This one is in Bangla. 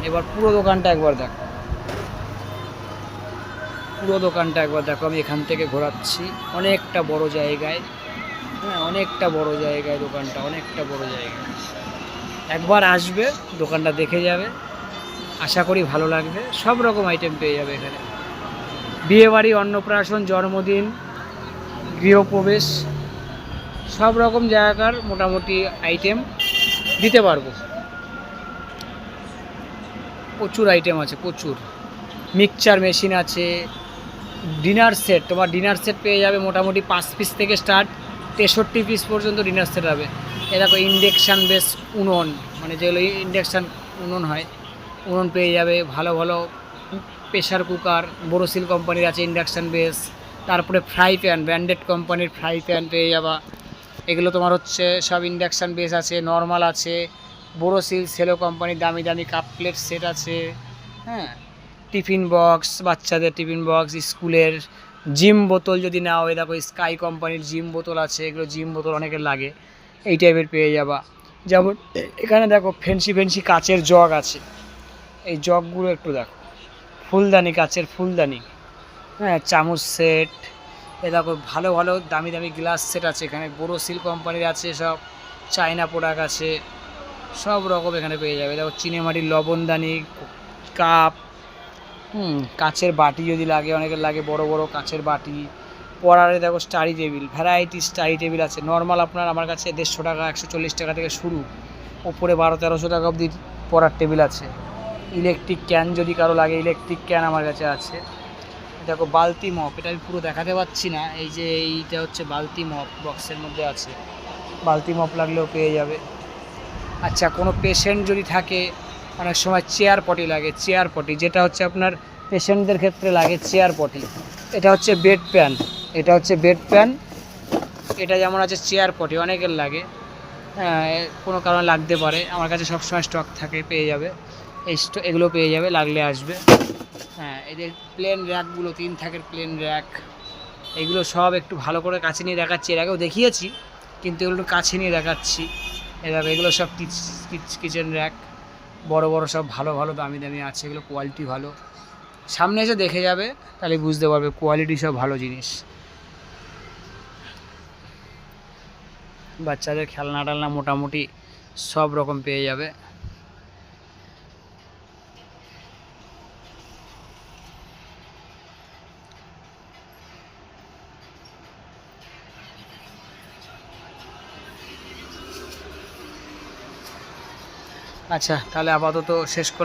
এবার পুরো দোকানটা একবার দেখো, পুরো দোকানটা একবার দেখো। আমি এখান থেকে ঘোরাচ্ছি, অনেকটা বড় জায়গায়। হ্যাঁ, অনেকটা বড় জায়গায় দোকানটা, অনেকটা বড় জায়গায়। একবার আসবে, দোকানটা দেখে যাবে, আশা করি ভালো লাগবে। সব রকম আইটেম পেয়ে যাবে এখানে। বিয়েবাড়ি, অন্নপ্রাশন, জন্মদিন, গৃহপ্রবেশ, সব রকম জায়গার মোটামুটি আইটেম দিতে পারবো। প্রচুর আইটেম আছে, প্রচুর। মিক্সচার মেশিন আছে, ডিনার সেট, তোমার ডিনার সেট পেয়ে যাবে মোটামুটি 5 পিস থেকে স্টার্ট 63 পিস পর্যন্ত ডিনার সেট হবে। এ দেখো ইন্ডাকশান বেস উনুন, মানে যেগুলো ইন্ডাকশান উনুন হয়, উনুন পেয়ে যাবে। ভালো ভালো প্রেশার কুকার, বোরোসিল কোম্পানির আছে ইন্ডাকশান বেস। তারপরে ফ্রাই প্যান, ব্র্যান্ডেড কোম্পানির ফ্রাই প্যান পেয়ে যাবা। এগুলো তোমার হচ্ছে সব ইন্ডাকশান বেস আছে, নর্মাল আছে। বোরোসিল সেলো কোম্পানির দামি দামি কাপ প্লেট সেট আছে। হ্যাঁ, টিফিন বক্স, বাচ্চাদের টিফিন বক্স, স্কুলের জিম বোতল যদি নাও, এই দেখো স্কাই কোম্পানির জিম বোতল আছে। এগুলো জিম বোতল অনেকের লাগে, এই টাইপের পেয়ে যাবা। যেমন এখানে দেখো ফেন্সি ফেন্সি কাচের জগ আছে। এই জগগুলো একটু দেখো, ফুলদানি, কাচের ফুলদানি। হ্যাঁ, চামচ সেট। এ দেখো ভালো ভালো দামি দামি গ্লাস সেট আছে এখানে। বোরোসিল কোম্পানির আছে সব, চায়না প্রোডাক্ট আছে, সব রকম এখানে পেয়ে যাবে। দেখো চিনেমাটির লবণদানি, কাপ, কাচের বাটি যদি লাগে, অনেকের লাগে বড় বড় কাচের বাটি। পড়ারে দেখো study table, variety study table আছে। নর্মাল আপনার আমার কাছে 150 টাকা, 140 টাকা থেকে শুরু, ওপরে 1200-1300 টাকা অবধি পড়ার টেবিল আছে। ইলেকট্রিক ক্যান যদি কারো লাগে, ইলেকট্রিক ক্যান আমার কাছে আছে। দেখো বালতি মপ, এটা আমি পুরো দেখাতে পাচ্ছি না, এই যে এইটা হচ্ছে বালতি মপ, বক্সের মধ্যে আছে। বালতি মপ লাগলেও পেয়ে যাবে। আচ্ছা, কোনো পেশেন্ট যদি থাকে, অনেক সময় চেয়ার পটি লাগে, চেয়ার পটি যেটা হচ্ছে আপনার পেশেন্টদের ক্ষেত্রে লাগে চেয়ার পটি। এটা হচ্ছে বেড প্যান, এটা হচ্ছে বেড প্যান। এটা যেমন আছে চেয়ার পটি, অনেকের লাগে, হ্যাঁ, কোনো কারণে লাগতে পারে। আমার কাছে সবসময় স্টক থাকে, পেয়ে যাবে। এগুলো পেয়ে যাবে, লাগলে আসবে। হ্যাঁ, এদের প্লেন র্যাকগুলো, 3 থাকের প্লেন র্যাক, এগুলো সব একটু ভালো করে কাছে নিয়ে দেখাচ্ছি। এর আগেও দেখিয়েছি, কিন্তু এগুলো একটু কাছে নিয়ে দেখাচ্ছি। এগুলো সব কিচেন র্যাক, বড় বড় সব ভালো ভালো দামি দামি আছে। এগুলো কোয়ালিটি ভালো, সামনে এসে দেখে যাবে, তাহলে বুঝতে পারবে কোয়ালিটি সব ভালো জিনিস। বাচ্চাদের খেলনা টেলনা মোটামুটি সব রকম পেয়ে যাবে। আচ্ছা, তাহলে আপাতত শেষ করলাম।